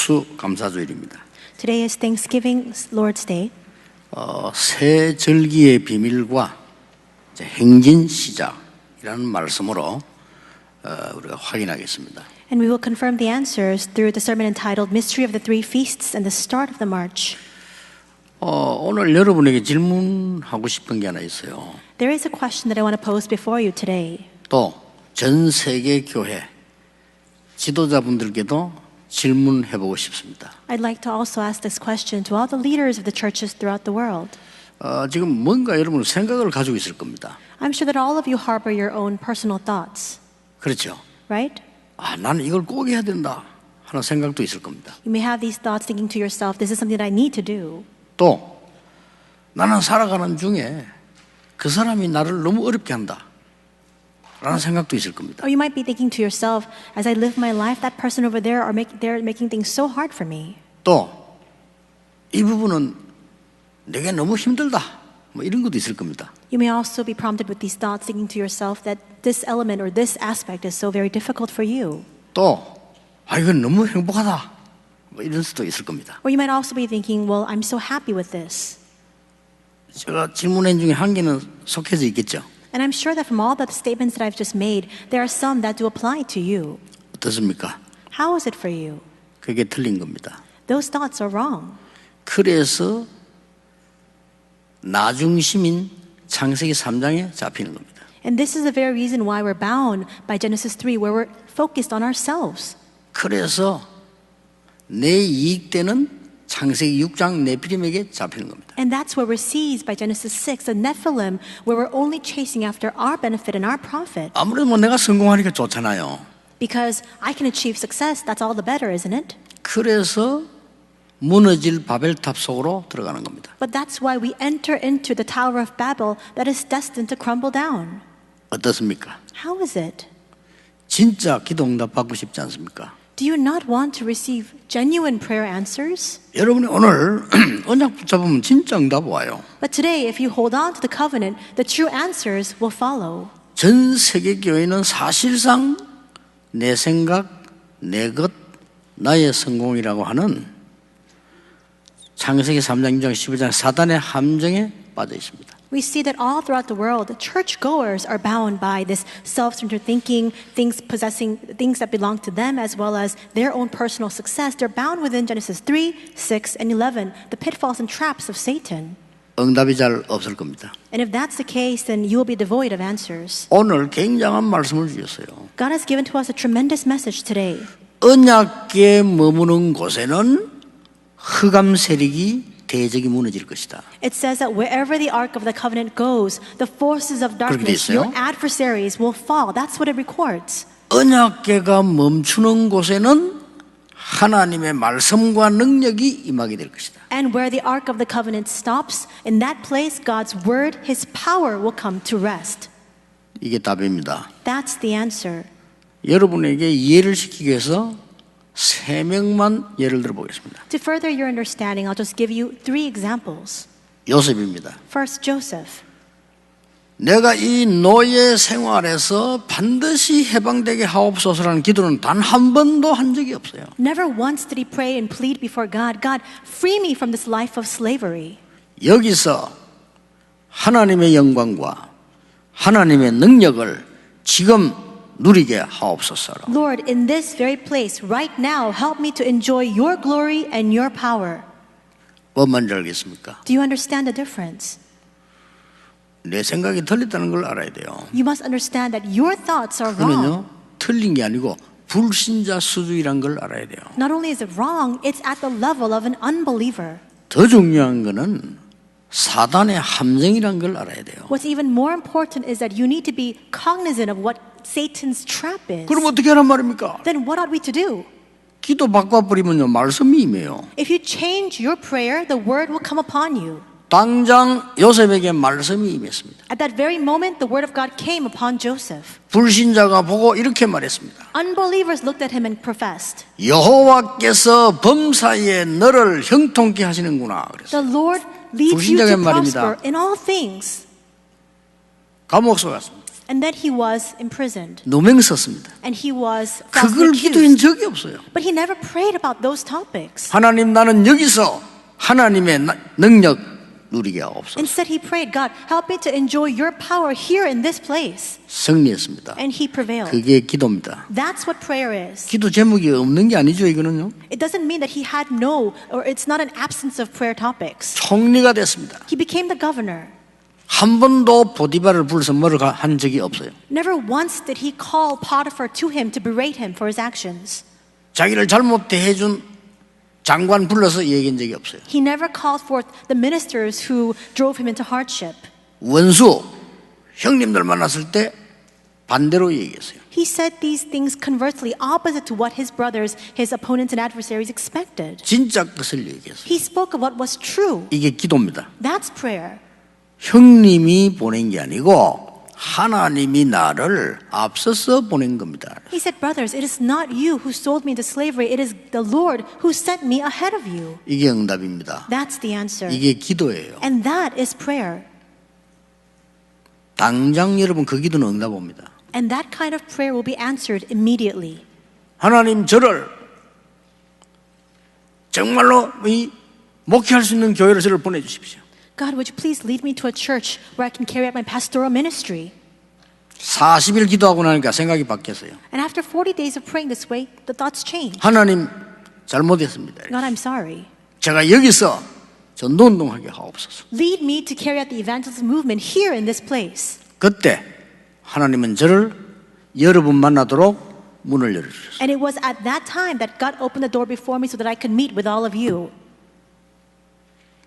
추수감사주일입니다. Today is Thanksgiving Lord's Day. 새 절기의 비밀과 이제 행진 시작이라는 말씀으로 우리가 확인하겠습니다. And we will confirm the answers through the sermon entitled Mystery of the Three Feasts and the Start of the March. 오늘 여러분에게 질문하고 싶은 게 하나 있어요. There is a question that I want to pose before you today. 또 전 세계 교회 지도자분들께도 질문해보고 싶습니다. I'd like to also ask this question to all the leaders of the churches throughout the world. 지금 뭔가 여러분 생각을 가지고 있을 겁니다. I'm sure that all of you harbor your own personal thoughts, 그렇죠? right? 나는 이걸 꼭 해야 된다 하는 생각도 있을 겁니다. You may have these thoughts thinking to yourself, this is something that I need to do. 또 나는 살아가는 중에 그 사람이 나를 너무 어렵게 한다 라는 생각도 있을 겁니다. Or you might be thinking to yourself, as I live my life, that person over there they're making things so hard for me. 또 이 부분은 내게 너무 힘들다 뭐 이런 것도 있을 겁니다. You may also be prompted with these thoughts thinking to yourself that this element or this aspect is so very difficult for you. 또 이건 너무 행복하다 뭐 이럴 수도 있을 겁니다. Or you might also be thinking, well, I'm so happy with this. 제가 질문한 중에 한 개는 속해져 있겠죠. And I'm sure that from all the statements that I've just made, there are some that do apply to you. 어떻습니까? How is it for you? 그게 틀린 겁니다. Those thoughts are wrong. 그래서 나중심인 창세기 3장에 잡히는 겁니다. And this is the very reason why we're bound by Genesis 3, where we're focused on ourselves. 그래서 내 이익되는 창세기 6장 네피림에게 잡히는 겁니다. And that's where we're seized by Genesis 6, the Nephilim, where we're only chasing after our benefit and our profit. 아무래도 뭐 내가 성공하니까 좋잖아요. Because I can achieve success, that's all the better, isn't it? 그래서 무너질 바벨탑 속으로 들어가는 겁니다. But that's why we enter into the Tower of Babel that is destined to crumble down. 어떻습니까? How is it? 진짜 기도 응답 받고 싶지 않습니까? Do you not want to receive genuine prayer answers? 여러분이 오늘 언약 붙잡으면 진짜 응답 와요. But today, if you hold on to the covenant, the true answers will follow. 전 세계 교회는 사실상 내 생각, 내 것, 나의 성공이라고 하는 창세기 3장, 6장, 15장 사단의 함정에 빠져 있습니다. We see that all throughout the world, churchgoers are bound by this self-centered thinking, things that belong to them, as well as their own personal success. They're bound within Genesis 3, 6, and 11, the pitfalls and traps of Satan. 응답이 잘 없을 겁니다. And if that's the case, then you will be devoid of answers. 오늘 굉장한 말씀을 주셨어요. God has given to us a tremendous message today. 언약궤 머무는 곳에는 흑암 세력이 대적이 무너질 것이다. It says that wherever the Ark of the Covenant goes, the forces of darkness, your adversaries, will fall. That's what it records. 언약궤가 멈추는 곳에는 하나님의 말씀과 능력이 임하게 될 것이다. And where the Ark of the Covenant stops, in that place God's word, His power will come to rest. 이게 답입니다. That's the answer. 여러분에게 이해를 시키기 위해서 3명만 예를 들어 보겠습니다. To further your understanding, I'll just give you 3 examples. 요셉입니다. First, Joseph. 내가 이 노예 생활에서 반드시 해방되게 하옵소서라는 기도는 단 한 번도 한 적이 없어요. Never once did he pray and plead before God, God, free me from this life of slavery. 여기서 하나님의 영광과 하나님의 능력을 지금 누리게 하옵소서. Lord, in this very place, right now, help me to enjoy your glory and your power. 뭔 말인지 알겠습니까? Do you understand the difference? 내 생각이 틀렸다는 걸 알아야 돼요. You must understand that your thoughts are wrong. 그러면요, 틀린 게 아니고 불신자 수준이란 걸 알아야 돼요. Not only is it wrong, it's at the level of an unbeliever. 더 중요한 거는 사단의 함정이란 걸 알아야 돼요. What's even more important is that you need to be cognizant of what Satan's trap is. 그럼 어떻게 하란 말입니까? Then what ought we to do? 기도 바꿔버리면요, 말씀이 임해요. If you change your prayer, the word will come upon you. 당장 요셉에게 말씀이 임했습니다. At that very moment, the word of God came upon Joseph. 불신자가 보고 이렇게 말했습니다. Unbelievers looked at him and professed, 여호와께서 범사에 너를 형통케 하시는구나. 그랬어요. The Lord leads you to 불신자가 말입니다. prosper in all things. 감옥 속에 갔습니다. And then he was imprisoned. 누명 썼습니다. And he was 그걸 falsely 기도한 accused. 적이 없어요. But he never prayed about those topics. 하나님, 나는 여기서 하나님의 능력 누리게 하옵소서. Instead, he prayed, God, help me to enjoy your power here in this place. 승리했습니다. And he prevailed. 그게 기도입니다. That's what prayer is. 기도 제목이 없는 게 아니죠, 이거는요. It doesn't mean that he had no, or it's not an absence of prayer topics. 총리가 됐습니다. He became the governor. 한 번도 보디바를 불러서 뭐를 한 적이 없어요. Never once did he call Potiphar to him to berate him for his actions. 자기를 잘못 대해준 장관 불러서 얘기한 적이 없어요. He never called forth the ministers who drove him into hardship. 원수, 형님들 만났을 때 반대로 얘기했어요. He said these things conversely, opposite to what his brothers, his opponents and adversaries expected. 진짜 것을 얘기했어요. He spoke of what was true. 이게 기도입니다. That's prayer. 형님이 보낸 게 아니고 하나님이 나를 앞서서 보낸 겁니다. He said, brothers, it is not you who sold me into slavery. It is the Lord who sent me ahead of you. 이게 응답입니다. That's the answer. 이게 기도예요. And that is prayer. 당장 여러분 그 기도는 응답 옵니다. And that kind of prayer will be answered immediately. 하나님 저를 정말로 이 목회할 수 있는 교회로 저를 보내주십시오. God, would you please lead me to a church where I can carry out my pastoral ministry? 40일 기도하고 나니까 생각이 바뀌었어요. And after 40 days of praying this way, the thoughts change. 하나님 잘못했습니다. God, I'm sorry. 제가 여기서 전도운동하게 하옵소서. Lead me to carry out the evangelism movement here in this place. 그때 하나님은 저를 여러분 만나도록 문을 열어주셨어요. And it was at that time that God opened the door before me so that I could meet with all of you.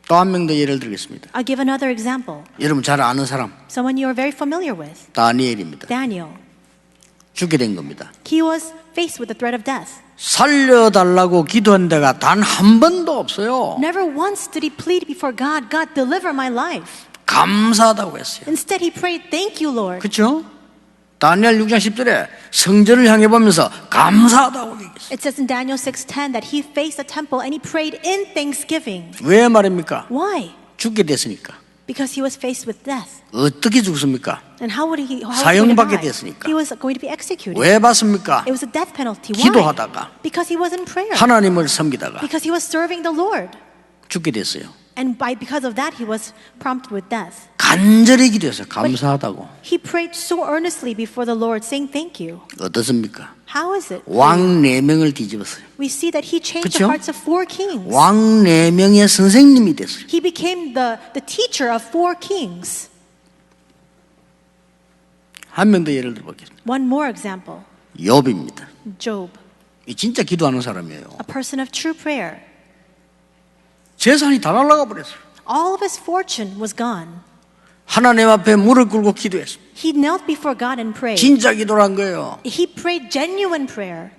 또 한 명 더 예를 들겠습니다. I'll give another example. 여러분 잘 아는 사람 Someone you are very familiar with, 다니엘입니다. Daniel. 죽게 된 겁니다. He was faced with the threat of death. 살려달라고 기도한 데가 단 한 번도 없어요. Never once did he plead before God, God, deliver my life. 감사하다고 했어요. Instead, he prayed, thank you, Lord. 그렇죠? 다니엘 6장 10절에 성전을 향해 보면서 감사하다고 얘기했어요. It says in Daniel 6:10 that he faced the temple and he prayed in thanksgiving. 왜 말입니까? Why? 죽게 됐으니까. Because he was faced with death. 어떻게 죽습니까? And how was he going 사형받게 to die? 됐으니까. He was going to be executed. 왜 받습니까? It was a death penalty. Why? 기도하다가 Because he was in prayer. 하나님을 섬기다가 Because he was serving the Lord. 죽게 됐어요. And because of that, he was prompted with death. 간절히 기도해서 감사하다고. He prayed so earnestly before the Lord, saying thank you. 어떻습니까? How is it? 왕 4명을 뒤집었어요. We see that he changed 그쵸? the hearts of 4 kings. 왕 4명의 선생님이 됐어요. He became the teacher of 4 kings. 한 명 더 예를 들어보겠습니다. One more example. 욥입니다. Job, 이 진짜 기도하는 사람이에요. a person of true prayer. 재산이 다 날아가 버렸어요. All of his fortune was gone. 하나님 앞에 무릎 꿇고 기도했습니다. He knelt before God and prayed. 진짜 기도를 한 거예요. He prayed genuine prayer.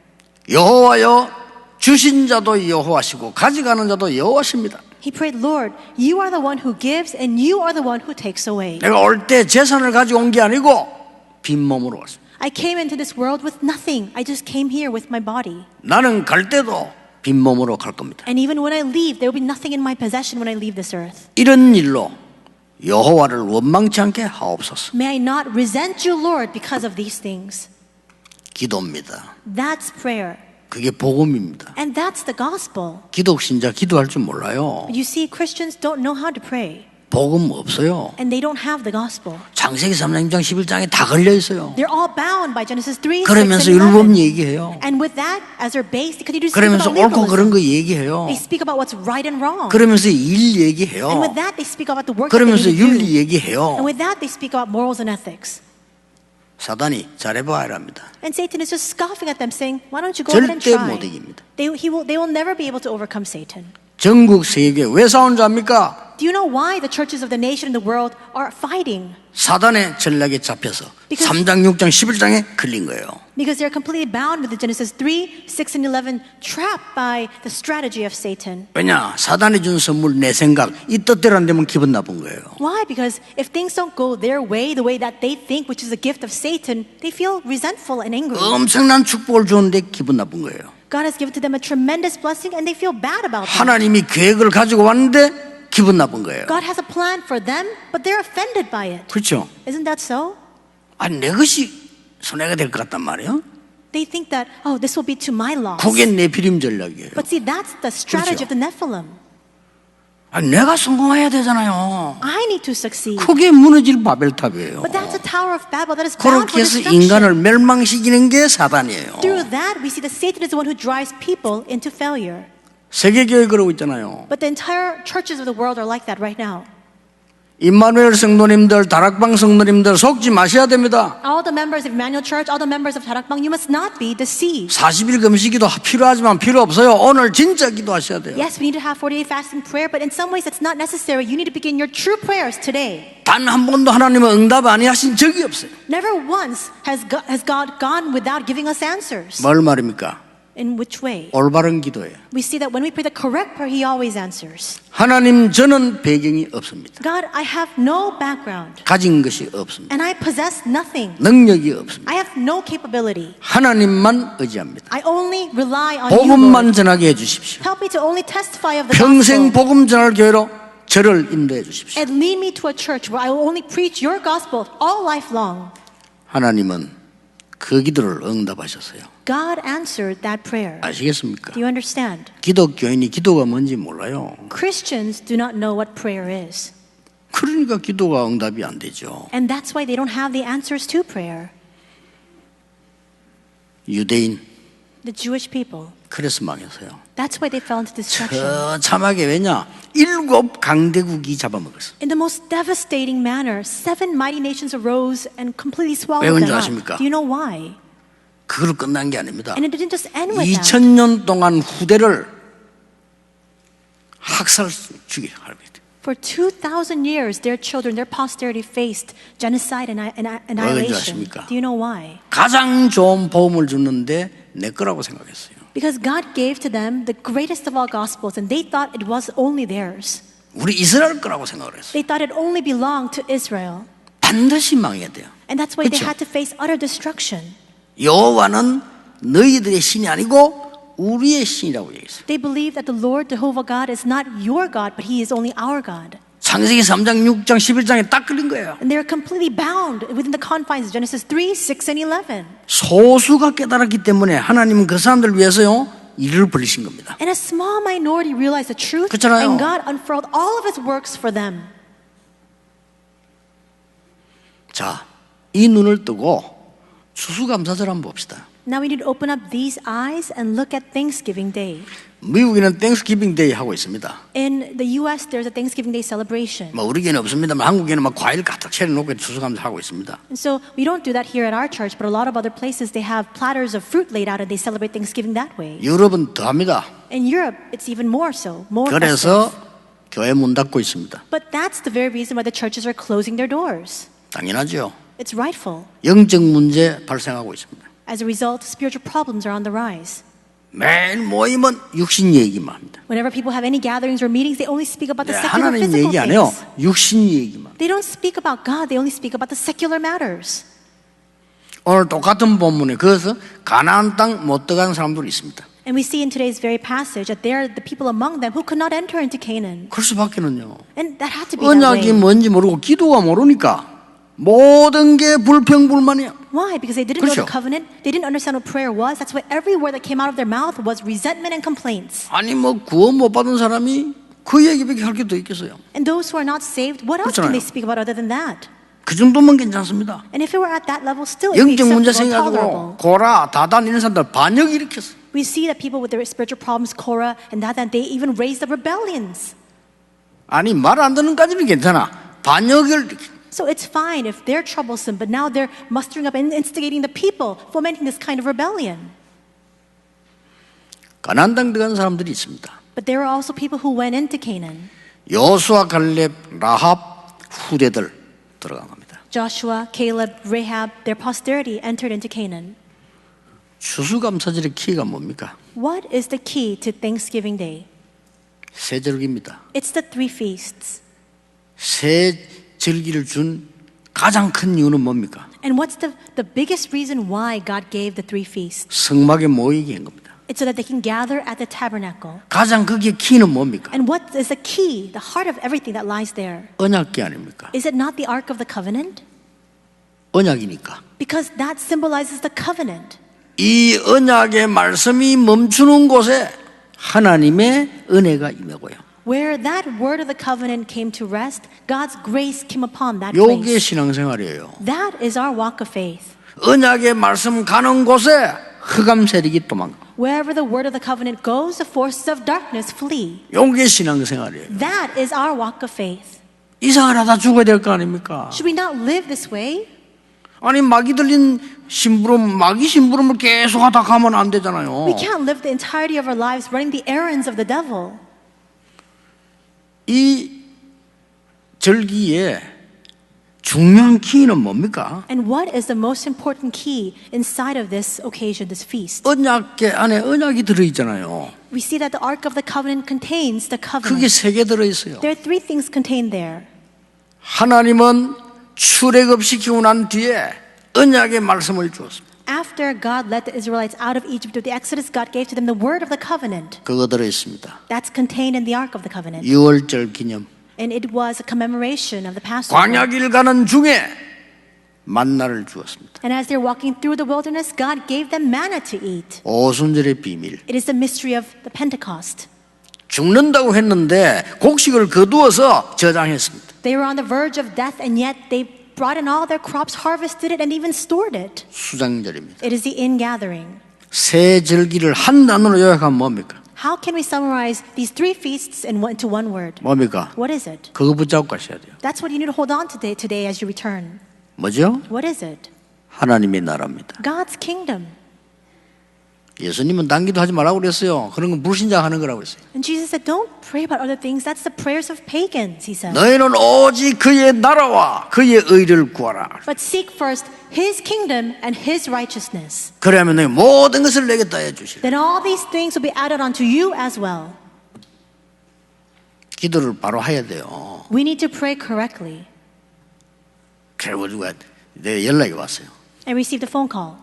여호와여, 주신 자도 여호와시고 가져가는 자도 여호와십니다. He prayed, Lord, you are the one who gives and you are the one who takes away. 내가 올 때 재산을 가지고 온 게 아니고 빈몸으로 왔습니다. I came into this world with nothing. I just came here with my body. 나는 갈 때도 빈몸으로 갈 겁니다. And even when I leave, there will be nothing in my possession when I leave this earth. 이런 일로 여호와를 원망치 않게 하옵소서. May I not resent you, Lord, because of these things. 기도입니다. That's prayer. 그게 복음입니다. And that's the gospel. 기독신자 기도할 줄 몰라요. You see, Christians don't know how to pray. 복음 없어요. And they don't have the gospel. 창세기 3장 11장에 다 걸려 있어요. They're all bound by Genesis 3, 6, 그러면서 and 11. 율법 얘기해요. And with that, as their base, they continue to speak 그러면서 about 옳고 그런 legalism. 거 얘기해요. They speak about what's right and wrong. 그러면서 일 얘기해요. And with that, they speak about the work that they 그러면서 need to 윤리 do. 얘기해요. And with that, they speak about morals and ethics. 사단이 잘해봐야 합니다. And Satan is just scoffing at them, saying, "Why don't you go ahead and 절대 try?" 못 이깁니다. They will never be able to overcome Satan. 전국 세계 왜 싸우는 줄 압니까? Do you know why the churches of the nation and the world are fighting? 사단의 전략에 잡혀서 Because- 3장, 6장, 11장에 걸린 거예요. Because they're completely bound with the Genesis 3, 6, and 11, trapped by the strategy of Satan. 왜냐? 사단이 준 선물 내 생각 이 뜻대로 안 되면 기분 나쁜 거예요. Why? Because if things don't go their way, the way that they think, which is a gift of Satan, they feel resentful and angry. 엄청난 축복을 주는데 기분 나쁜 거예요. God has given to them a tremendous blessing and they feel bad about it. 하나님이 계획을 가지고 왔는데 기분 나쁜 거예요. God has a plan for them, but they're offended by it. 그렇죠? Isn't that so? 아니 내 것이 손해가 될 것 같단 말이에요. They think that, oh, this will be to my loss. 그게 네피림 전략이에요. But see, that's the strategy 그렇죠. of the Nephilim. 아니 내가 성공해야 되잖아요. I need to succeed. 그게 무너질 바벨탑이에요. But that's a Tower of Babel that is bound 그렇게 for 해서 destruction. 인간을 멸망시키는 게 사단이에요. Through that, we see that Satan is the one who drives people into failure. 세계교회 그러고 있잖아요. But the entire churches of the world are like that right now. 임마누엘 성도님들, 다락방 성도님들 속지 마셔야 됩니다. All the members of Emmanuel Church, all the members of Tarakbang, you must not be deceived. 40일 금식기도 필요하지만 필요 없어요. 오늘 진짜 기도하셔야 돼요. Yes, we need to have 48 fasting prayer, but in some ways it's not necessary. You need to begin your true prayers today. 단 한 번도 하나님은 응답 아니하신 적이 없어요. Never once has God gone without giving us answers. 뭘 말입니까? In which way? 올바른 기도예요. We see that when we pray the correct prayer, He always answers. 하나님 저는 배경이 없습니다. God, I have no background, 가진 것이 없습니다. and I possess nothing. 능력이 없습니다. I have no capability. 하나님만 의지합니다. I only rely on you, 복음만 Lord. 전하게 해주십시오. Help me to only testify of the 평생 gospel. 복음 전할 교회로 저를 인도해 주십시오. And lead me to a church where I will only preach your gospel all life long. 하나님은 그 기도를 응답하셨어요. God answered that prayer. 아시겠습니까? Do you understand? 기독교인이 기도가 뭔지 몰라요. Christians do not know what prayer is. 그러니까 기도가 응답이 안 되죠. And that's why they don't have the answers to prayer. 유대인 The Jewish people. 그래서 망했어요. That's why they fell into destruction. 처참하게 왜냐? 7 강대국이 잡아먹었어. In the most devastating manner, 7 mighty nations arose and completely swallowed 왜 them 그런지 up. 아십니까? Do you know why? 그걸로 끝난 게 아닙니다. And it didn't just end with that. 2000년 동안 후대를 학살 죽이게 하는 거예요. For 2,000 years, their children, their posterity faced genocide and annihilation. 아십니까? Do you know why? 가장 좋은 복음을 줬는데 내 거라고 생각했어요. Because God gave to them the greatest of all gospels, and they thought it was only theirs. 우리 이스라엘 거라고 생각을 했어요. They thought it only belonged to Israel. 반드시 망해야 돼요. And that's why they 그쵸? had to face utter destruction. 여호와는 너희들의 신이 아니고 우리의 신이라고 얘기했어요. They believed that the Lord Jehovah God is not your God, but He is only our God. 창세기 3장, 6장, 11장에 딱 걸린 거예요. And they're completely bound within the confines of Genesis 3, 6, and 11. 소수가 깨달았기 때문에 하나님은 그 사람들을 위해서요 일을 벌리신 겁니다. And a small minority realized the truth, 그렇잖아요. and God unfurled all of His works for them. 자, 이 눈을 뜨고 추수감사절 한번 봅시다. Now we need to open up these eyes and look at Thanksgiving Day. 미국에는 땡스기빙 데이 하고 있습니다. In the U.S., there's a Thanksgiving Day celebration. 뭐 우리에는 없습니다만 한국에는 막 과일 가득 채워놓고 추수감사 하고 있습니다. And so we don't do that here at our church, but a lot of other places, they have platters of fruit laid out and they celebrate Thanksgiving that way. 유럽은 더합니다. In Europe, it's even more so, more 그래서 festive. 교회 문 닫고 있습니다. But that's the very reason why the churches are closing their doors. 당연하죠. It's rightful. 영적 문제 발생하고 있습니다. As a result, spiritual problems are on the rise. 매일 모이면 육신 얘기만 합니다. Whenever people have any gatherings or meetings, they only speak about the secular 하나님 physical 얘기 안 해요. things. 육신 얘기만. They don't speak about God, they only speak about the secular matters. 오늘 똑같은 본문에 그래서 가나안 땅 못 들어가는 사람들이 있습니다. And we see in today's very passage that there are the people among them who could not enter into Canaan. 그럴 수밖에는요. And that had to be that 언약이 way. 뭔지 모르고 기도가 모르니까 모든 게 불평불만이야. Why? Because they didn't know 그렇죠. the covenant. They didn't understand what prayer was. That's why every word that came out of their mouth was resentment and complaints. 아니 뭐 구원 못 받은 사람이 그 얘기밖에 할 게 더 있겠어요. And those who are not saved, what else 그렇잖아요. can they speak about other than that? 그 정도면 괜찮습니다. And if it were at that level, still it would be 영적 문제 acceptable and 생겨가지고 tolerable. 고라, 다단 이런 사람들 반역 일으켰어. We see that people with their spiritual problems, Korah and Dathan, they even raised up rebellions. 아니 말 안 듣는까지는 괜찮아. 반역을 일으켰어. So it's fine if they're troublesome, but now they're mustering up and instigating the people, fomenting this kind of rebellion. 가나안 땅 들어간 사람들이 있습니다. But there are also people who went into Canaan. 여호수아, 갈렙, 라합 후대들 들어간 겁니다. Joshua, Caleb, Rahab, their posterity entered into Canaan. 추수감사절의 키가 뭡니까? What is the key to Thanksgiving Day? 세 절기입니다. It's the 3 feasts. 세 절기를 준 가장 큰 이유는 뭡니까? And what's the biggest reason why God gave the 3 feasts? 성막에 모이게 한 겁니다. It's so that they can gather at the tabernacle. 가장 거기에 키는 뭡니까? And what is the key, the heart of everything that lies there? 언약궤 아닙니까? Is it not the Ark of the Covenant? 언약이니까. Because that symbolizes the covenant. 이 언약의 말씀이 멈추는 곳에 하나님의 은혜가 임하고요. Where that word of the covenant came to rest, God's grace came upon that 요게 place. 신앙생활이에요. That is our walk of faith. 언약의 말씀 가는 곳에 흑암 세력이 도망가. Wherever the word of the covenant goes, the forces of darkness flee. 요게 신앙생활이에요. That is our walk of faith. 이상을 하다 죽어야 될 거 아닙니까? Should we not live this way? 아니 마귀 들린 심부름, 마귀 심부름을 계속 하다 가면 안 되잖아요. We can't live the entirety of our lives running the errands of the devil. 이 절기에 중요한 키는 뭡니까? And what is the most important key inside of this occasion, this feast? 언약계 안에 언약이 들어있잖아요. We see that the Ark of the Covenant contains the 그게 covenant. 3개 들어있어요. There are three things contained there. 하나님은 출애굽시키고 난 뒤에 언약의 말씀을 주었습니다. After God led the Israelites out of Egypt with the Exodus, God gave to them the word of the covenant. 그거 들어있습니다. That's contained in the Ark of the Covenant. 유월절 기념. And it was a commemoration of the Passover. 광야길 가는 중에 만나를 주었습니다. And as they're walking through the wilderness, God gave them manna to eat. 오순절의 비밀. It is the mystery of the Pentecost. 죽는다고 했는데 곡식을 거두어서 저장했습니다. They were on the verge of death, and yet they brought in all their crops, harvested it, and even stored it. 수장절입니다. It is the ingathering. 세 절기를 한 단어로 요약하면 뭡니까? How can we summarize these three feasts into one word? 뭡니까? What is it? 그거 붙잡고 가셔야 돼요. That's what you need to hold on to today as you return. 뭐죠? What is it? 하나님의 나라입니다. God's kingdom. 예수님은 단기도 하지 말라고 그랬어요. 그런 건 불신자하는 거라고 했어요. And Jesus said, don't pray about other things. That's the prayers of pagans, he said. 너희는 오직 그의 나라와 그의 의를 구하라. But seek first his kingdom and his righteousness. 그러면 너희 모든 것을 내겠다 해주시라. Then all these things will be added onto you as well. 기도를 바로 해야 돼요. We need to pray correctly. 결국 누가 내 연락이 왔어요. I received a phone call.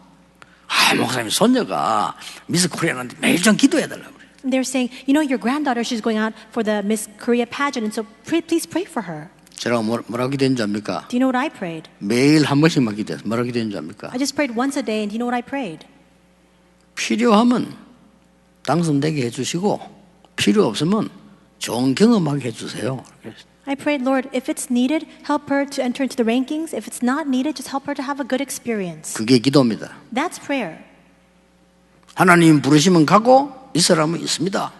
목사님 손녀가 미스 코리아한테 매일 좀 기도해 달라고 그래요. And they're saying, you know, your granddaughter, she's going out for the Miss Korea pageant, and so please pray for her. 제가 뭐라고 기도했는 줄 압니까? Do you know what I prayed? 매일 한 번씩만 기도해서 뭐라고 기도했는 줄 압니까? I just prayed once a day, and do you know what I prayed? 필요하면 당선되게 해주시고 필요 없으면 좋은 경험하게 해주세요. I prayed, Lord, if it's needed, help her to enter into the rankings. If it's not needed, just help her to have a good experience. 그게 기도입니다. That's prayer. 하나님 부르시면 가고 있으라면 있습니다.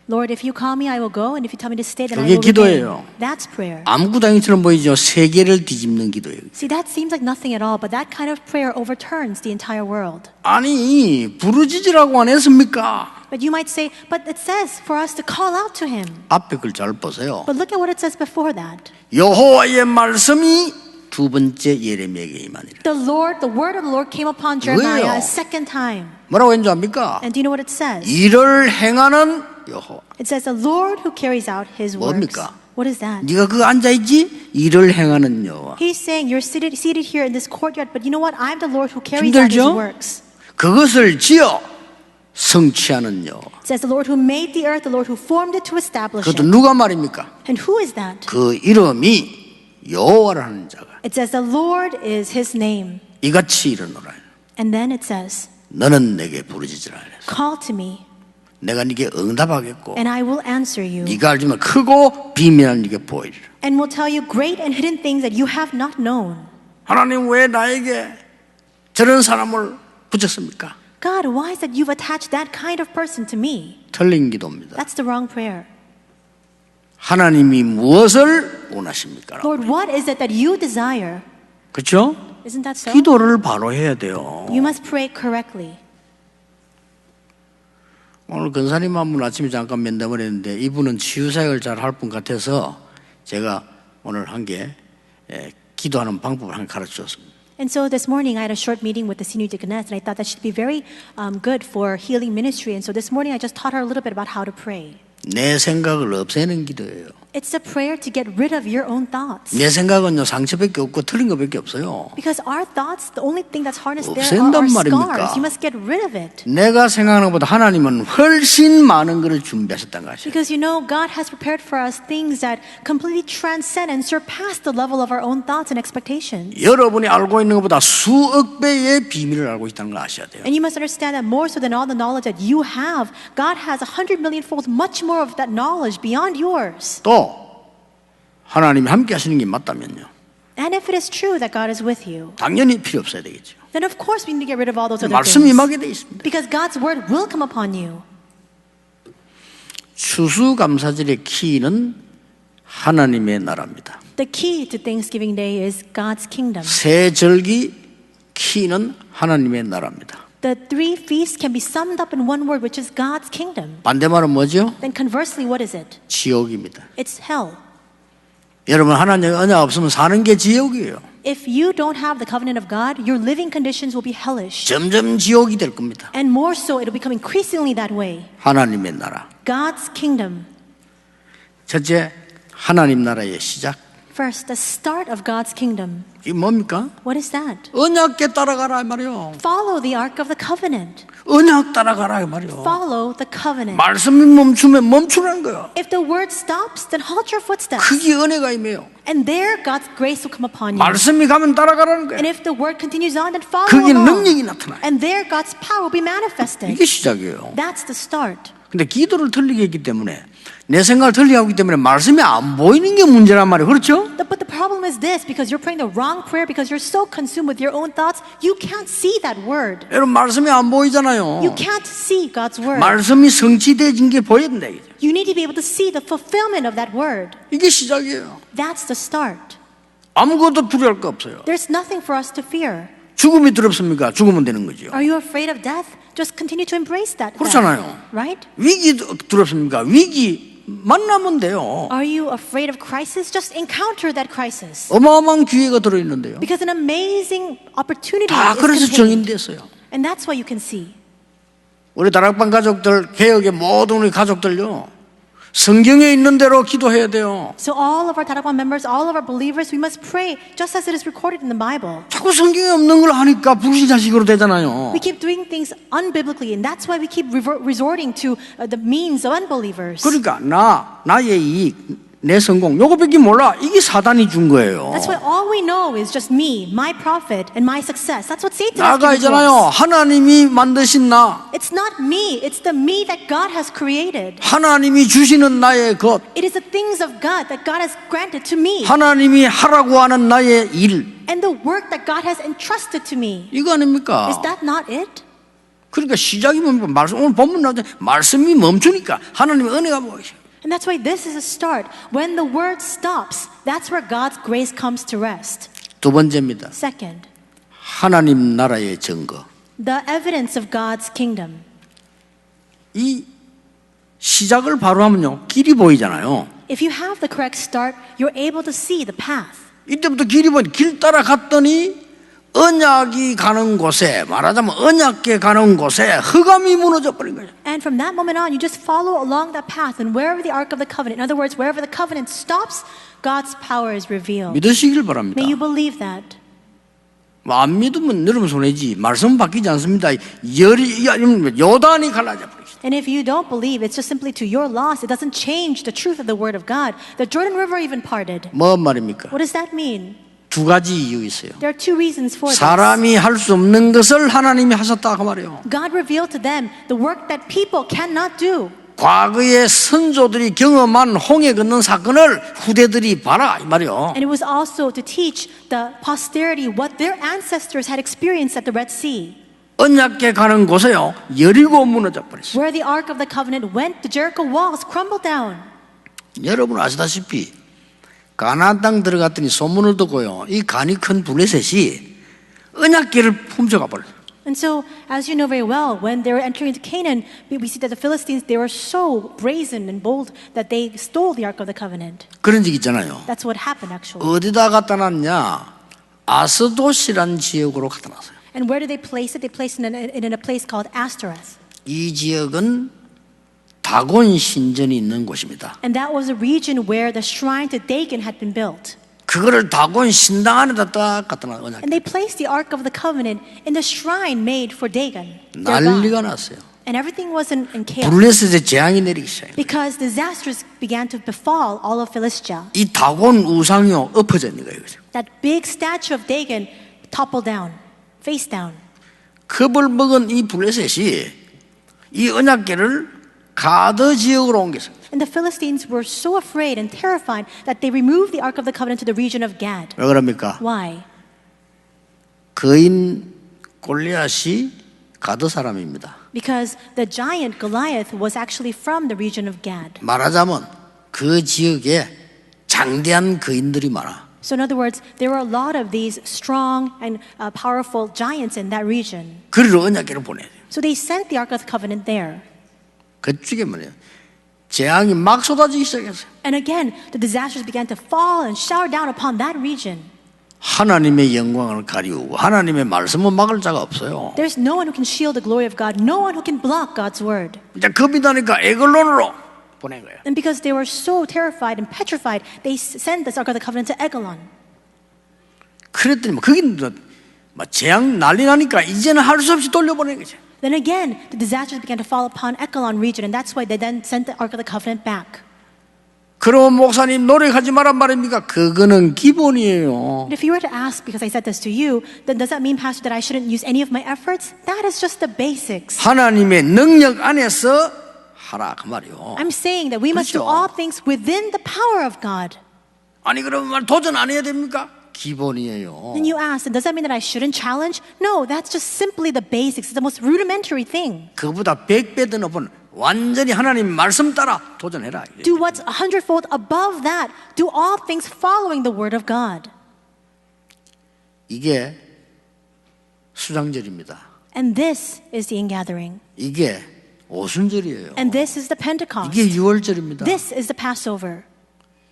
Lord, if you call me, I will go, and if you tell me to stay, then I 그게 will remain. 기도예요. That's prayer. 아무구당이처럼 보이죠. 세계를 뒤집는 기도예요. See, that seems like nothing at all, but that kind of prayer overturns the entire world. 아니 부르짖으라고 안 했습니까? But you might say, but it says for us to call out to him. 앞에 걸 잘 보세요. But look at what it says before that. 여호와의 말씀이 두 번째 예레미야에게 임하니라. The word of the Lord came upon Jeremiah 왜요? a second time. 뭐라고 했는지 압니까? And do you know what it says? 일을 행하는 여호와. It says the Lord who carries out his works. 뭡니까? What is that? 네가 그 앉아있지? 일을 행하는 여호와. He's saying you're seated here in this courtyard, but you know what? I'm the Lord who carries out his 힘들죠? works. 그것을 지어 성취하는 여호와. It says the Lord who made the earth, the Lord who formed it to establish 그것도 it. 누가 말입니까? And who is that? 그 이름이 여호와라는 자가 It says the Lord is his name. 이같이 이르노라. And then it says, 너는 내게 부르짖으라. call to me, 내가 네게 응답하겠고 and I will answer you, 네가 알지만 크고 비밀한 네게 보이리라. and will tell you great and hidden things that you have not known. 하나님 왜 나에게 저런 사람을 붙였습니까? God, why is that you've attached that kind of person to me? 틀린 기도입니다. That's the wrong prayer. 하나님이 무엇을 원하십니까? Lord, what is it that you desire? 그렇죠? Isn't that so? 기도를 바로 해야 돼요. You must pray correctly. 오늘 근사님 한 분 아침에 잠깐 면담을 했는데 이분은 치유사역을 잘 할 분 같아서 제가 오늘 한 게 기도하는 방법을 한 가르쳐 줬습니다. And so this morning I had a short meeting with the senior deaconess, and I thought that she'd be very good for healing ministry. And so this morning I just taught her a little bit about how to pray. 내 생각을 없애는 기도예요. It's a prayer to get rid of your own thoughts. 내 생각은요 상처밖에 없고 틀린 것밖에 없어요. Because our thoughts, the only thing that's harnessed there 없앤단 are 말입니까? scars. You must get rid of it. 내가 생각하는 것보다 하나님은 훨씬 많은 것을 준비하셨다는 것이에요. Because you know, God has prepared for us things that completely transcend and surpass the level of our own thoughts and expectations. 여러분이 알고 있는 것보다 수억 배의 비밀을 알고 있다는 걸 아셔야 돼요. And you must understand that more so than all the knowledge that you have, God has 100 million-fold much more of that knowledge beyond yours. 또 하나님이 함께 하시는 게 맞다면요. And if it is true that God is with you, 당연히 필요 없어야 되겠죠. then of course we need to get rid of all those other 말씀이 things. 임하게 돼 있습니다. Because God's word will come upon you. 추수감사절의 키는 하나님의 나라입니다. The key to Thanksgiving Day is God's kingdom. 새절기 키는 하나님의 나라입니다. The three feasts can be summed up in one word, which is God's kingdom. 반대말은 뭐죠? Then conversely, what is it? 지옥입니다. It's hell. 여러분 하나님의 언약 없으면 사는 게 지옥이에요. If you don't have the covenant of God, your living conditions will be hellish. 점점 지옥이 될 겁니다. And more so, it'll become increasingly that way. 하나님의 나라. God's kingdom. 첫째, 하나님 나라의 시작. First, the start of God's kingdom. 이게 뭡니까? What is that? 언약계 따라가라 말이요. Follow the ark of the covenant. 언약 따라가라 말이요. Follow the covenant. 말씀이 멈추면 멈추라는 거예요. If the word stops, then halt your footsteps. 그게 은혜가 임해요. And there, God's grace will come upon you. 말씀이 가면 따라가라는 And 거예요. if the word continues on, then follow 그게 along. 능력이 나타나요. And there, God's power will be manifested. 이게 시작이에요. That's the start. 근데 기도를 틀리게 했기 때문에 내 생각을 틀리게 하기 때문에 말씀이 안 보이는 게 문제란 말이에요. 그렇죠? But the problem is this, because you're praying the wrong prayer, because you're so consumed with your own thoughts, you can't see that word. 여러분 말씀이 안 보이잖아요. You can't see God's word. 말씀이 성취되어진 게 보여야 된다. 이거죠. You need to be able to see the fulfillment of that word. 이게 시작이에요. That's the start. 아무것도 두려울 거 없어요. There's nothing for us to fear. 죽음이 두렵습니까? 죽으면 되는 거죠. Are you afraid of death? Just continue to embrace that. 그렇잖아요. death, right? 위기 두렵습니까? 위기 만나면 돼요. Are you afraid of crisis? Just encounter that crisis. 어마어마한 기회가 들어있는데요. Because an amazing opportunity 다 is 그래서 contained. 정인됐어요. And that's what you can see. 우리 다락방 가족들, 개혁의 모든 우리 가족들요. 성경에 있는 대로 기도해야 돼요. So all of our Tarakwan members, all of our believers, we must pray just as it is recorded in the Bible. 자꾸 성경에 없는 걸 하니까 불신자식으로 되잖아요. We keep doing things unbiblically, and that's why we keep resorting to the means of unbelievers. 그러니까 나의 이익, 내 성공 요거밖에 몰라. 이게 사단이 준 거예요. That's why all we know is just me, my profit, and my success. That's what Satan has 나가 given to 있잖아요. us. 하나님이 만드신 나, It's not me, it's the me that God has created. 하나님이 주시는 나의 것, It is the things of God that God has granted to me, 하나님이 하라고 하는 나의 일, and the work that God has entrusted to me. 이거 아닙니까? Is that not it? 그러니까 시작이 뭡니까? 말씀, 오늘 본문 나오는데 말씀이 멈추니까 하나님의 은혜가 보이죠. And that's why this is a start. When the word stops, that's where God's grace comes to rest. 두 번째입니다. Second, 하나님 나라의 증거. the evidence of God's kingdom. 이 시작을 바로 하면요, 길이 보이잖아요. If you have the correct start, you're able to see the path. 이때부터 길이 보니 길 따라 갔더니 언약이 가는 곳에, 말하자면 언약계 가는 곳에 흑암이 무너져 버린 거예요. And from that moment on, you just follow along that path, and wherever the Ark of the Covenant, in other words, wherever the covenant stops, God's power is revealed. 믿으시길 바랍니다. May you believe that. 안 믿으면 여러분 손해지. 말씀 바뀌지 않습니다. 요단이 갈라져 버리죠. And if you don't believe, it's just simply to your loss. It doesn't change the truth of the Word of God. The Jordan River even parted. 뭔 말입니까? What does that mean? 두 가지 이유 있어요. There are two reasons for this. 사람이 할 수 없는 것을 하나님이 하셨다 그 말이에요. God revealed to them the work that people cannot do. 과거의 선조들이 경험한 홍해 건넌 사건을 후대들이 봐라 이 말이에요. And it was also to teach the posterity what their ancestors had experienced at the Red Sea. 언약궤 가는 곳에요, 여리고 무너져 버렸어요. Where the Ark of the Covenant went, the Jericho walls crumbled down. 여러분 아시다시피 가나안 땅 들어갔더니 소문을 듣고요, 이 간이 큰 블레셋이 언약궤를 훔쳐가 버렸어요. And so, as you know very well, when they were entering into Canaan, we see that the Philistines, they were so brazen and bold that they stole the Ark of the Covenant. 그런 적 있잖아요. That's what happened, actually. 어디다 갖다 놨냐? 아스돗이란 지역으로 갖다 놨어요. And where did they place it? They placed it in a place called Ashtoreth. 이 지역은 다곤 신전이 있는 곳입니다. And that was a region where the shrine to Dagon had been built. 그거를 다곤 신당 안에다 딱 갖다 놔. And they placed the Ark of the Covenant in the shrine made for Dagon. their god. 난리가 났어요. And everything was in chaos. 블레셋에 재앙이 내리기 시작해요. Because disasters began to befall all of Philistia. 이 다곤 우상이요 엎어져 있는 거예요. That big statue of Dagon toppled down, face down. 겁을 먹은 이 블레셋이 이 언약궤를 가드 지역으로 옮겼어요. And the Philistines were so afraid and terrified that they removed the Ark of the Covenant to the region of Gad. 왜 그럽니까? Why? 거인 골리앗이 가드 사람입니다. Because the giant Goliath was actually from the region of Gad. 말하자면 그 지역에 장대한 거인들이 많아. So in other words, there were a lot of these strong and powerful giants in that region. 그리로 언약궤를 보내야 돼요. So they sent the Ark of the Covenant there. 그쪽에 뭐냐? 재앙이 막 쏟아지기 시작했어요. And again, the disasters began to fall and shower down upon that region. 하나님의 영광을 가리우고 하나님의 말씀은 막을 자가 없어요. There's no one who can shield the glory of God, no one who can block God's word. 이제 겁이 나니까 에글론으로 보낸 거예요. And because they were so terrified and petrified, they sent this Ark of the Covenant to Eglon. 그랬더니 뭐 거기 막 재앙 난리 나니까 이제는 할 수 없이 돌려보낸 거죠. Then again, the disasters began to fall upon Eglon region, and that's why they then sent the Ark of the Covenant back. 그러면 목사님 노력하지 말란 말입니까? 그거는 기본이에요. But if you were to ask, because I said this to you, then does that mean, Pastor, that I shouldn't use any of my efforts? That is just the basics. 하나님의 능력 안에서 하라 그 말이요. I'm saying that we must do 그렇죠. all things within the power of God. 아니 그러면 말 도전 안 해야 됩니까? 기본이에요. Then you ask, and does that mean that I shouldn't challenge? No, that's just simply the basics. It's the most rudimentary thing. 그보다 100배 더 높은 완전히 하나님 말씀 따라 도전해라. Do what's 100-fold above that. Do all things following the word of God. 이게 수장절입니다. And this is the ingathering. 이게 오순절이에요. And this is the Pentecost. 이게 유월절입니다. This is the Passover.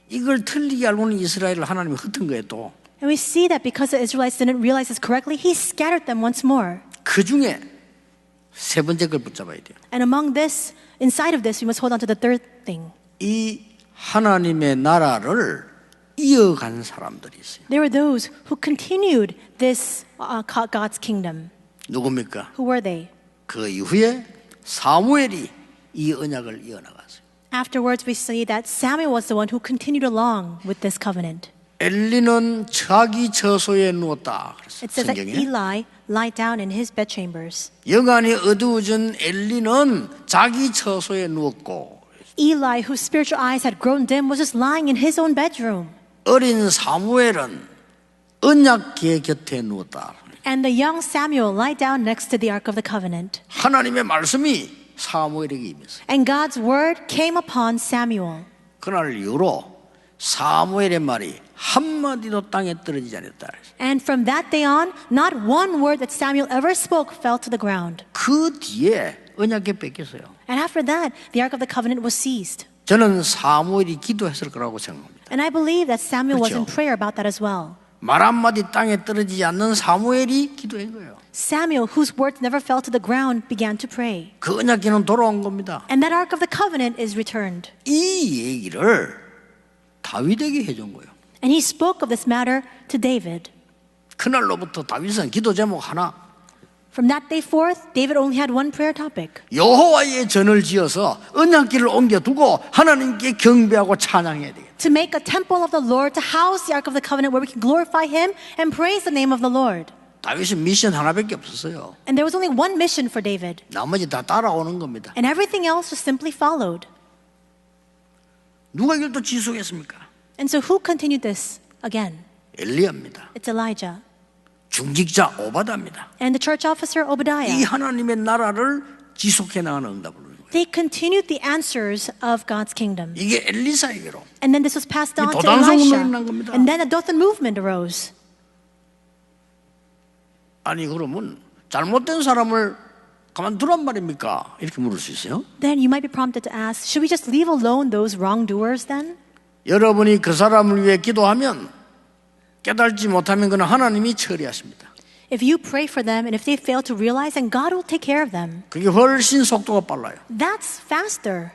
이걸 틀리게 알고는 이스라엘을 하나님이 흩은 거예요 또. And we see that because the Israelites didn't realize this correctly, he scattered them once more. 그 중에 세 번째 걸 붙잡아야 돼요. And among this, inside of this, we must hold on to the third thing. 이 하나님의 나라를 이어간 사람들이 있어요. There were those who continued this God's kingdom. 누굽니까? Who were they? 그 이후에 사무엘이 이 언약을 이어나갔어요. Afterwards, we see that Samuel was the one who continued along with this covenant. 엘리는 자기 처소에 누웠다. It says that 성경에 Eli lied down in his bedchambers. 영안이 어두워진 엘리는 자기 처소에 누웠고 Eli, whose spiritual eyes had grown dim, was just lying in his own bedroom. 어린 사무엘은 언약궤 곁에 누웠다. And the young Samuel lied down next to the Ark of the Covenant. 하나님의 말씀이 사무엘에게 임했어요. And God's word came upon Samuel. 그날 이후로 사무엘의 말이 한마디도 땅에 떨어지지 않았다. And from that day on, not one word that Samuel ever spoke fell to the ground. 그 뒤에 언약궤 뺏겼어요. And after that, the Ark of the Covenant was seized. 저는 사무엘이 기도했을 거라고 생각합니다. And I believe that Samuel was in 그렇죠. prayer about that as well. 말 한마디 땅에 떨어지지 않는 사무엘이 기도한 거예요. Samuel, whose words never fell to the ground, began to pray. 그 언약궤는 돌아온 겁니다. And that Ark of the Covenant is returned. 이 얘기를 다윗에게 해준 거예요. And he spoke of this matter to David. 그날로부터 다윗은 기도 제목 하나, From that day forth, David only had one prayer topic. 여호와의 전을 지어서 언약궤를 옮겨두고 하나님께 경배하고 찬양해야 되겠다. To make a temple of the Lord, to house the Ark of the Covenant where we can glorify Him and praise the name of the Lord. 다윗은 미션 하나밖에 없었어요. And there was only one mission for David. 나머지 다 따라오는 겁니다. And everything else just simply followed. 누가 이걸 또 지속했습니까? And so who continued this again? 엘리야입니다. It's Elijah. 중직자 오바다입니다. And the church officer 이 Obadiah. 하나님의 나라를 지속해 나가는 응답을 누리는 거예요. They continued the answers of God's kingdom. 이게 엘리사에게로 And then this was passed on to 도단성 Elisha. 운동이 난 겁니다. And then a Dothan movement arose. 아니 그러면 잘못된 사람을 가만두란 말입니까? 이렇게 물을 수 있어요. Then you might be prompted to ask, should we just leave alone those wrongdoers then? 여러분이 그 사람을 위해 기도하면 깨달지 못하면 그는 하나님이 처리하십니다. If you pray for them and if they fail to realize, then God will take care of them. 그게 훨씬 속도가 빨라요. That's faster.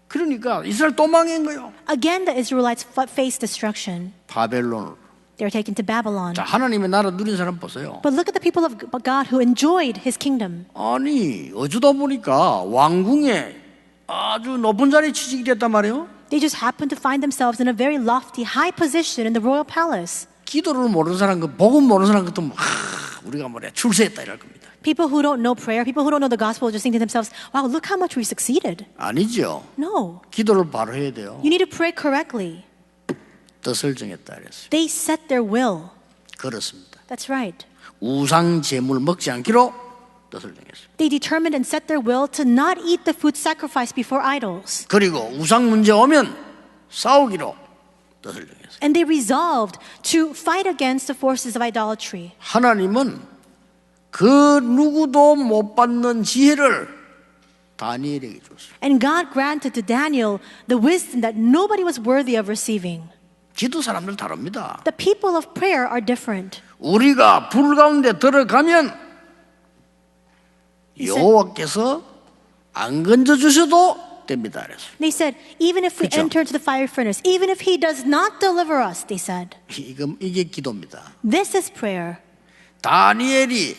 그러니까 이스라엘 또 망한 거예요. Again, the Israelites faced destruction. 바벨론을. They were taken to Babylon. 자, 하나님의 나라 누린 사람 보세요. But look at the people of God who enjoyed his kingdom. 아니 어쩌다 보니까 왕궁에 아주 높은 자리에 취직이 됐단 말이에요. They just happened to find themselves in a very lofty, high position in the royal palace. 기도를 모르는 사람, 복음 모르는 사람 같으면 우리가 뭐래 출세했다 이럴 겁니다. People who don't know prayer, people who don't know the gospel, just think to themselves, wow, look how much we succeeded. 아니죠. No. 기도를 바로 해야 돼요. You need to pray correctly. 뜻을 정했다 그랬어요. They set their will. 그렇습니다. That's right. 우상 제물 먹지 않기로 뜻을 정했어요. They determined and set their will to not eat the food sacrificed before idols. 그리고 우상 문제 오면 싸우기로 뜻을 정했어요. And they resolved to fight against the forces of idolatry. 하나님은 그 누구도 못 받는 지혜를 다니엘에게 줬어요. And God granted to Daniel the wisdom that nobody was worthy of receiving. 기도 사람들 다릅니다. The people of prayer are different. 우리가 불 가운데 들어가면 여호와께서 안 건져 주셔도 됩니다. 그랬어요. They said, even if we 그쵸? enter into the fire furnace, even if he does not deliver us, they said, 이게 기도입니다. this is prayer. 다니엘이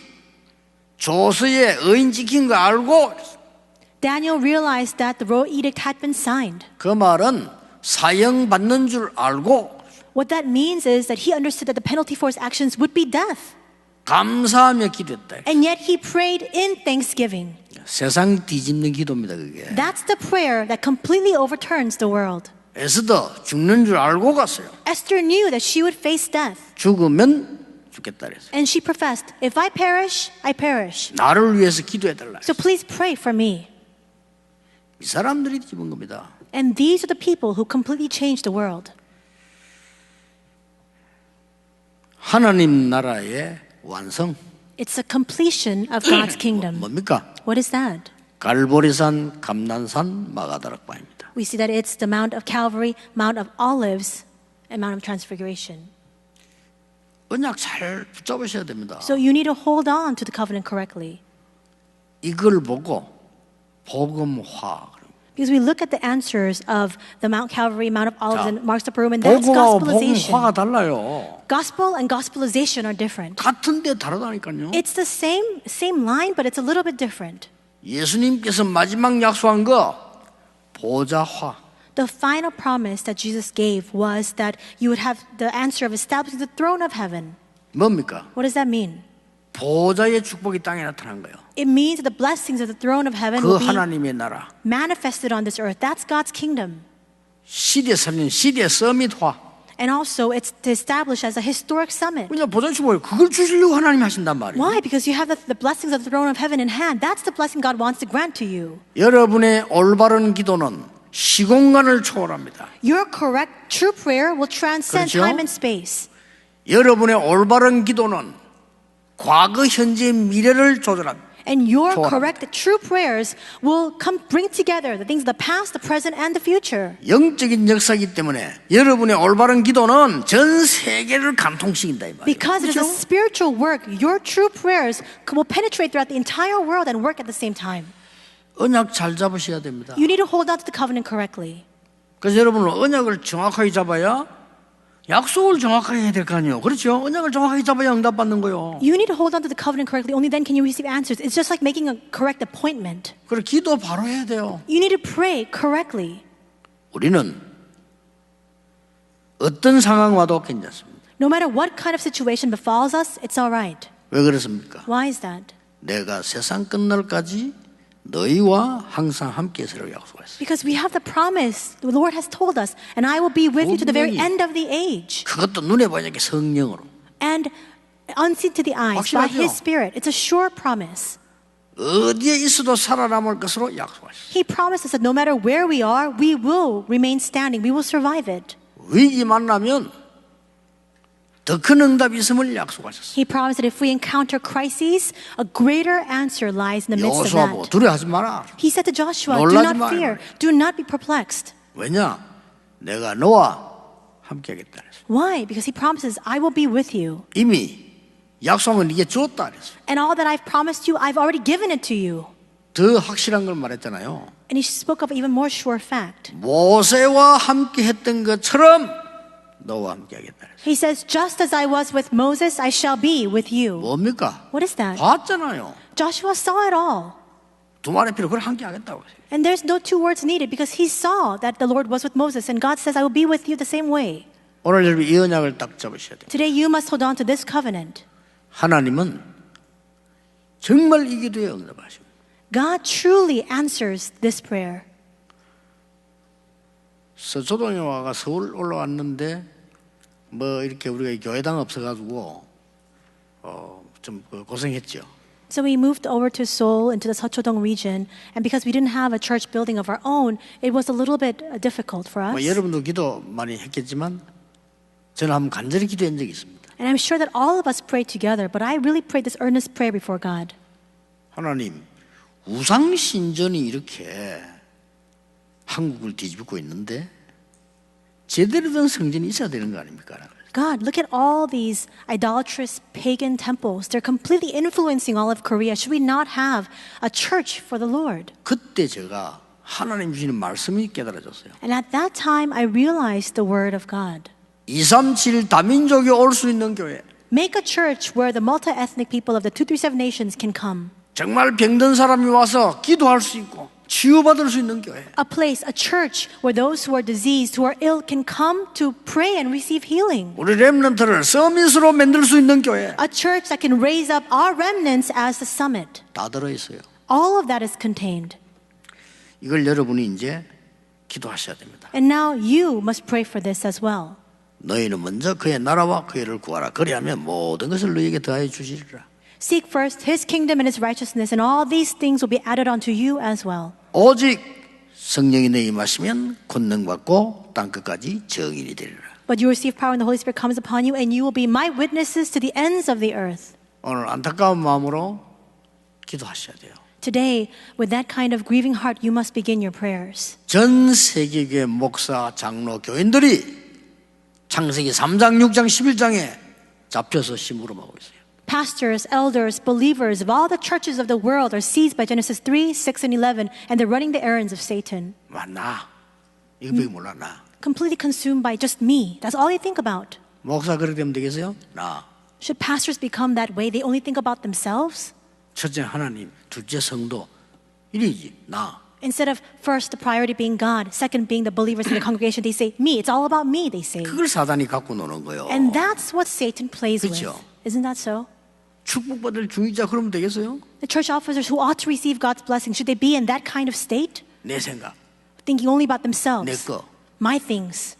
조서에 의인 지킨 거 알고 Daniel realized that the royal edict had been signed. 그 말은 사형 받는 줄 알고 What that means is that he understood that the penalty for his actions would be death. 감사하며 기도했다. And yet he prayed in thanksgiving. 세상 뒤집는 기도입니다. 그게. That's the prayer that completely overturns the world. 에스더 죽는 줄 알고 갔어요. Esther knew that she would face death. 죽으면 죽겠다 그랬어요. And she professed, if I perish, I perish. 나를 위해서 기도해달라. So please pray for me. 이 사람들이 뒤집은 겁니다. And these are the people who completely changed the world. 하나님 나라의 완성. It's a completion of God's kingdom. 뭡니까? What is that? 갈보리산, 감난산, 마가다락방입니다. We see that it's the Mount of Calvary, Mount of Olives, and Mount of Transfiguration. 언약 잘 붙잡으셔야 됩니다. So you need to hold on to the covenant correctly. 이걸 보고 복음화. Because we look at the answers of the Mount Calvary, Mount of Olives, 자, and Mark's Upper Room, and that's 복음하고 gospelization. 복음화가 달라요. Gospel and gospelization are different. 같은데 다르다니까요. It's the same line, but it's a little bit different. 예수님께서 마지막 약속한 거 보좌화. The final promise that Jesus gave was that you would have the answer of establishing the throne of heaven. 뭡니까? What does that mean? 보좌의 축복이 땅에 나타난 거예요. It means that the blessings of the throne of heaven 그 will be 하나님의 나라. manifested on this earth. That's God's kingdom. 시대 살린 시대 서밋화. And also, it's to establish as a historic summit. 그냥 보좌 축복을 그걸 주시려고 하나님이 하신단 말이에요. Why? Because you have the blessings of the throne of heaven in hand. That's the blessing God wants to grant to you. 여러분의 올바른 기도는 시공간을 초월합니다. Your correct, true prayer will transcend 그렇죠? time and space. 여러분의 올바른 기도는 과거, 현재, 미래를 조절합니다. And your 초월합니다. correct, true prayers will bring together the things of the past, the present, and the future. 영적인 역사이기 때문에 여러분의 올바른 기도는 전 세계를 감통시킨다 이 말이에요. Because it is a 그렇죠? spiritual work, your true prayers will penetrate throughout the entire world and work at the same time. 언약 잘 잡으셔야 됩니다. You need to hold on to the covenant correctly. 그래서 여러분은 언약을 정확하게 잡아야 약속을 정확하게 해야 될 거 아니에요. 그렇죠? 언약을 정확하게 잡아야 응답받는 거예요. You need to hold on to the covenant correctly. Only then can you receive answers. It's just like making a correct appointment. 그리고 기도 바로 해야 돼요. You need to pray correctly. 우리는 어떤 상황 와도 괜찮습니다. No matter what kind of situation befalls us, it's all right. 왜 그렇습니까? Why is that? 내가 세상 끝날까지 너희와 항상 함께 있으라고 약속했어요. Because we have the promise. The Lord has told us, and I will be with you to the very 분명히. end of the age. 그것도 눈에 보이는 게 성령으로. And unseen to the eyes, by 확실하죠? His Spirit. It's a sure promise. 어디에 있어도 살아남을 것으로 약속하셨어요. He promises that no matter where we are, we will remain standing. We will survive it. 위기 만나면 더 큰 응답이 있음을 약속하셨어요. He promised that if we encounter crises, a greater answer lies in the midst of 여호수아보 that. 두려워하지 마라. He said to Joshua, do 놀라지 not 마라. fear, do not be perplexed. 왜냐? 내가 너와 함께하겠다 그랬어요. Why? Because he promises, I will be with you. 이미 약속은 네게 줬다 그랬어요. And all that I've promised you, I've already given it to you. 더 확실한 걸 말했잖아요. And he spoke of even more sure fact. 모세와 함께 했던 것처럼 너와 함께 하겠다. He says, just as I was with Moses, I shall be with you. 뭡니까? What is that? 봤잖아요. Joshua saw it all. 두 말이 필요 그걸 함께 하겠다고 했어요. And there's no two words needed because he saw that the Lord was with Moses. And God says, I will be with you the same way. 오늘 여러분 이 언약을 딱 잡으셔야 돼요. Today you must hold on to this covenant. 하나님은 정말 이 기도에 응답하시고 God truly answers this prayer. 서초동에 와가 서울 올라왔는데 뭐 이렇게 우리가 교회당 없어가지고 좀 고생했죠. So we moved over to Seoul into the Seochodong region, and because we didn't have a church building of our own, it was a little bit difficult for us. 뭐 여러분도 기도 많이 했겠지만 저는 한번 간절히 기도한 적이 있습니다. And I'm sure that all of us prayed together, but I really prayed this earnest prayer before God. 하나님, 우상 신전이 이렇게 한국을 뒤집고 있는데 제대로 된 성전이 있어야 되는 거 아닙니까? God, look at all these idolatrous pagan temples. They're completely influencing all of Korea. Should we not have a church for the Lord? 그때 제가 하나님 주시는 말씀이 깨달아졌어요. And at that time, I realized the word of God. 237 다민족이 올 수 있는 교회. Make a church where the multi-ethnic people of the 237 nations can come. 정말 병든 사람이 와서 기도할 수 있고 치유받을 수 있는 교회. A place, a church where those who are diseased, who are ill can come to pray and receive healing. 우리 렘넌트를 서밋으로 만들 수 있는 교회. A church that can raise up our remnants as the summit. 다 들어있어요. All of that is contained. 이걸 여러분이 이제 기도하셔야 됩니다. And now you must pray for this as well. 너희는 먼저 그의 나라와 그의 일을 구하라. 그리하면 모든 것을 너희에게 더하여 주시리라. Seek first his kingdom and his righteousness, and all these things will be added onto you as well. 오직 성령이 너희 임하시면 권능 받고 땅 끝까지 증인이 되리라. But you receive power when the Holy Spirit comes upon you, and you will be my witnesses to the ends of the earth. 오늘 안타까운 마음으로 기도하셔야 돼요. Today, with that kind of grieving heart, you must begin your prayers. 전 세계교회 목사, 장로, 교인들이 창세기 3장, 6장, 11장에 잡혀서 심부름하고 있어요. Pastors, elders, believers of all the churches of the world are seized by Genesis 3, 6, and 11, and they're running the errands of Satan, 나 이거밖에 몰라 나. completely consumed by just me. That's all they think about. 목사 그렇게 되면 되겠어요? 나. Should pastors become that way? They only think about themselves? 첫째 하나님, 둘째 성도. 이리지 나. Instead of first the priority being God, second being the believers in the congregation, they say, me, it's all about me, they say. 그걸 사단이 갖고 노는 거예요. And that's what Satan plays 그렇죠. with. Isn't that so? 축복받을 중위자 그러면 되겠어요? The church officers who ought to receive God's blessing, should they be in that kind of state? 내 생각, Thinking only about 내 themselves, 거, my things,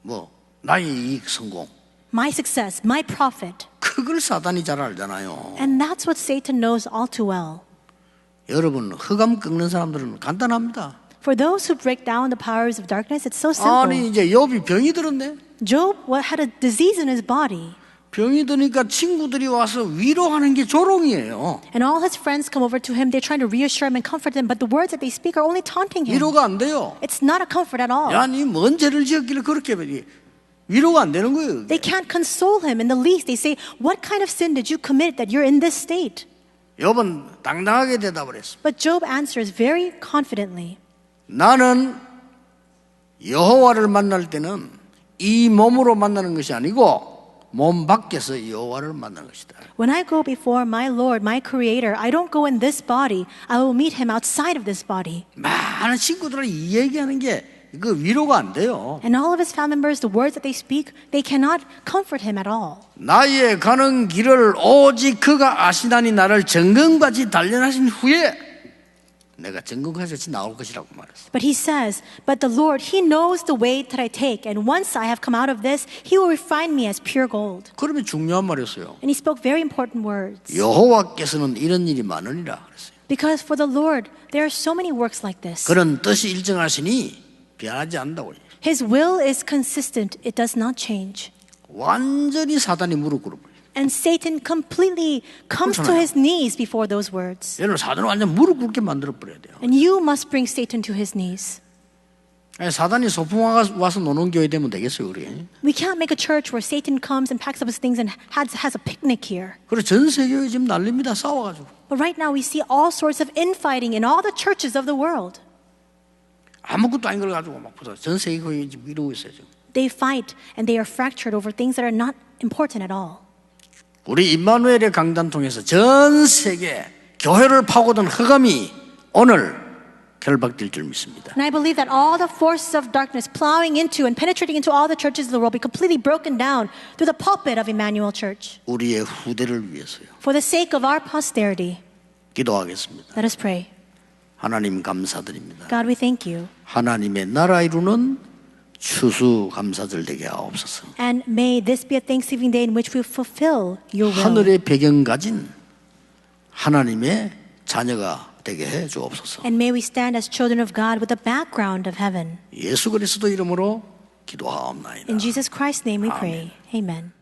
뭐 나의 이익 성공. my success, my profit. 그걸 사단이 잘 알잖아요. And that's what Satan knows all too well. 여러분 흑암 꺾는 사람들은 간단합니다. For those who break down the powers of darkness, it's so simple. 아니 이제 욥이 병이 들었네. Job had a disease in his body, 병이 드니까 친구들이 와서 위로하는 게 조롱이에요. and all his friends come over to him. They're trying to reassure him and comfort him, but the words that they speak are only taunting him. 위로가 안 돼요. It's not a comfort at all. 야, 니 뭔 죄를 지었길래 그렇게 위로가 안 되는 거예요. They can't console him in the least. They say, what kind of sin did you commit that you're in this state? 욥은 당당하게 대답을 했어. But Job answers very confidently. 나는 여호와를 만날 때는 이 몸으로 만나는 것이 아니고 몸 밖에서 여호와를 만나는 것이다. When I go before my Lord, my Creator, I don't go in this body. I will meet Him outside of this body. 많은 친구들은 이 얘기하는 게 그 위로가 안 돼요. And all of His family members, the words that they speak, they cannot comfort Him at all. 나의 가는 길을 오직 그가 아시나니 나를 정금같이 단련하신 후에 내가 정금같이 나올 것이라고 말했어. But He says, but the Lord, He knows the way that I take. And once I have come out of this, He will refine me as pure gold. 그러면 중요한 말이었어요. And He spoke very important words. 여호와께서는 이런 일이 많으니라 그랬어요. Because for the Lord, there are so many works like this. 그런 뜻이 일정하시니 변하지 않는다고. His will is consistent. It does not change. 완전히 사단이 무릎 꿇어버려요. And Satan completely comes to his knees before those words. 여러분 사단을 완전 무릎 꿇게 만들어버려야 돼요. And you must bring Satan to his knees. 아니, 사단이 소풍 와서 노는 교회 되면 되겠어요 우리. We can't make a church where Satan comes and packs up his things and has a picnic here. 그리고 전 세계에 지금 난립니다 싸워가지고. But right now we see all sorts of infighting in all the churches of the world. 아무것도 아닌 걸 가지고 막 보자. 전 세계 거의 지금 이러고 있어요 지금. They fight and they are fractured over things that are not important at all. 우리 임마누엘의 강단 통해서 전 세계 교회를 파고든 흑암이 오늘 결박될 줄 믿습니다. And I believe that all the forces of darkness plowing into and penetrating into all the churches of the world be completely broken down through the pulpit of Emmanuel Church. 우리의 후대를 위해서요. For the sake of our posterity, 기도하겠습니다. let us pray. 하나님 감사드립니다. God, we thank you. 하나님의 나라 이루는 추수 감사절 되게 하옵소서. And may this be a Thanksgiving day in which we fulfill your will. 하늘의 배경 가진 하나님의 자녀가 되게 해 주옵소서. And may we stand as children of God with the background of heaven. 예수 그리스도 이름으로 기도하옵나이다. In Jesus Christ's name we pray. Amen.